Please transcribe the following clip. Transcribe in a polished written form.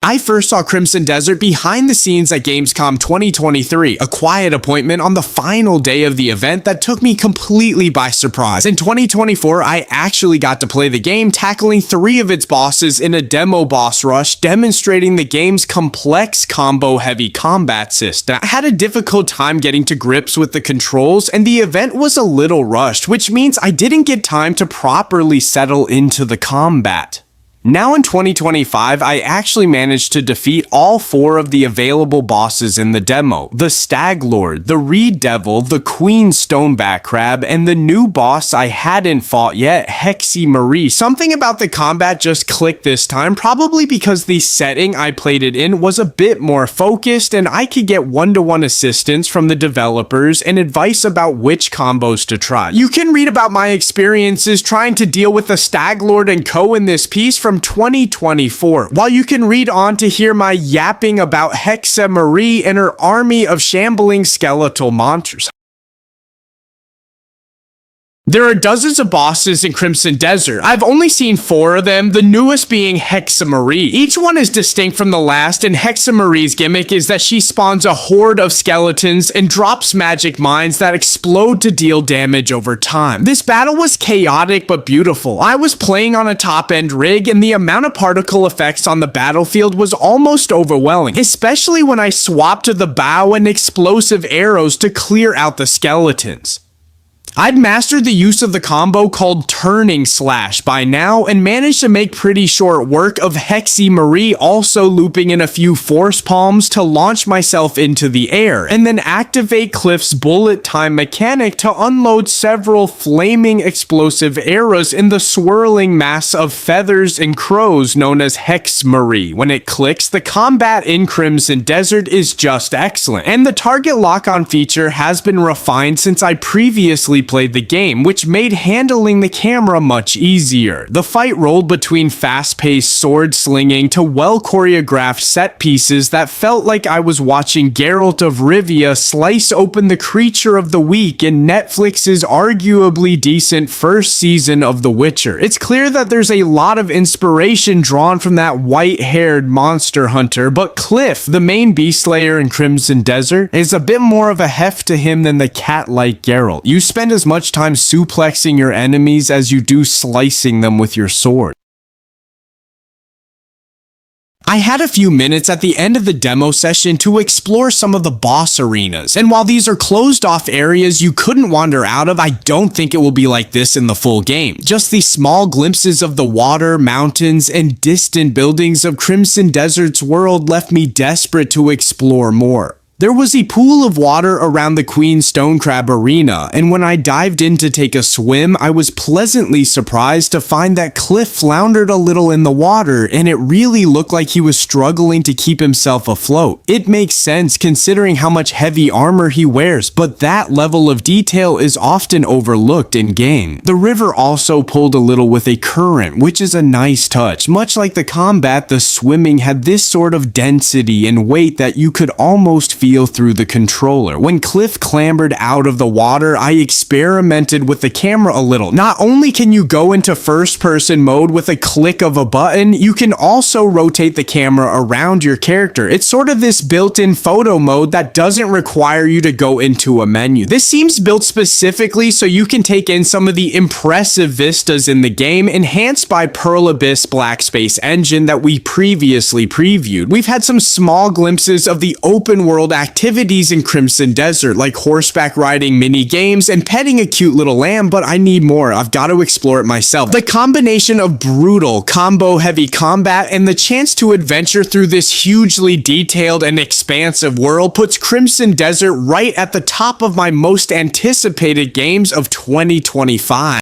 I first saw Crimson Desert behind the scenes at Gamescom 2023, a quiet appointment on the final day of the event that took me completely by surprise. In 2024, I actually got to play the game, tackling 3 of its bosses in a demo boss rush, demonstrating the game's complex combo-heavy combat system. I had a difficult time getting to grips with the controls, and the event was a little rushed, which means I didn't get time to properly settle into the combat. Now in 2025, I actually managed to defeat all 4 of the available bosses in the demo: the Stag Lord, the Reed Devil, the Queen Stoneback Crab, and the new boss I hadn't fought yet, Hexy Marie. Something about the combat just clicked this time, probably because the setting I played it in was a bit more focused and I could get one-to-one assistance from the developers and advice about which combos to try. You can read about my experiences trying to deal with the Stag Lord and co in this piece from 2024, while you can read on to hear my yapping about Hexa Marie and her army of shambling skeletal monsters. There are dozens of bosses in Crimson Desert. I've only seen 4 of them, the newest being Hexa Marie. Each one is distinct from the last, and Hexa Marie's gimmick is that she spawns a horde of skeletons and drops magic mines that explode to deal damage over time. This battle was chaotic but beautiful. I was playing on a top-end rig, and the amount of particle effects on the battlefield was almost overwhelming, especially when I swapped to the bow and explosive arrows to clear out the skeletons. I'd mastered the use of the combo called Turning Slash by now and managed to make pretty short work of Hexy Marie also looping in a few force palms to launch myself into the air, and then activate Cliff's bullet time mechanic to unload several flaming explosive arrows in the swirling mass of feathers and crows known as Hex Marie. When it clicks, the combat in Crimson Desert is just excellent, and the target lock-on feature has been refined since I previously played the game, which made handling the camera much easier. The fight rolled between fast-paced sword slinging to well-choreographed set pieces that felt like I was watching Geralt of Rivia slice open the creature of the week in Netflix's arguably decent first season of The Witcher. It's clear that there's a lot of inspiration drawn from that white-haired monster hunter, but Cliff, the main beast slayer in Crimson Desert, is a bit more of a heft to him than the cat-like Geralt. You spend as much time suplexing your enemies as you do slicing them with your sword. I had a few minutes at the end of the demo session to explore some of the boss arenas, and while these are closed off areas you couldn't wander out of, I don't think it will be like this in the full game. Just these small glimpses of the water, mountains, and distant buildings of Crimson Desert's world left me desperate to explore more. There was a pool of water around the Queen Stonecrab arena, and when I dived in to take a swim, I was pleasantly surprised to find that Cliff floundered a little in the water, and it really looked like he was struggling to keep himself afloat. It makes sense considering how much heavy armor he wears, but that level of detail is often overlooked in-game. The river also pulled a little with a current, which is a nice touch. Much like the combat, the swimming had this sort of density and weight that you could almost feel through the controller. When Cliff clambered out of the water, I experimented with the camera a little. Not only can you go into first-person mode with a click of a button, you can also rotate the camera around your character. It's sort of this built-in photo mode that doesn't require you to go into a menu. This seems built specifically so you can take in some of the impressive vistas in the game, enhanced by Pearl Abyss Black Space Engine that we previously previewed. We've had some small glimpses of the open world activities in Crimson Desert, like horseback riding mini games and petting a cute little lamb, but I need more. I've got to explore it myself. The combination of brutal, combo-heavy combat and the chance to adventure through this hugely detailed and expansive world puts Crimson Desert right at the top of my most anticipated games of 2025.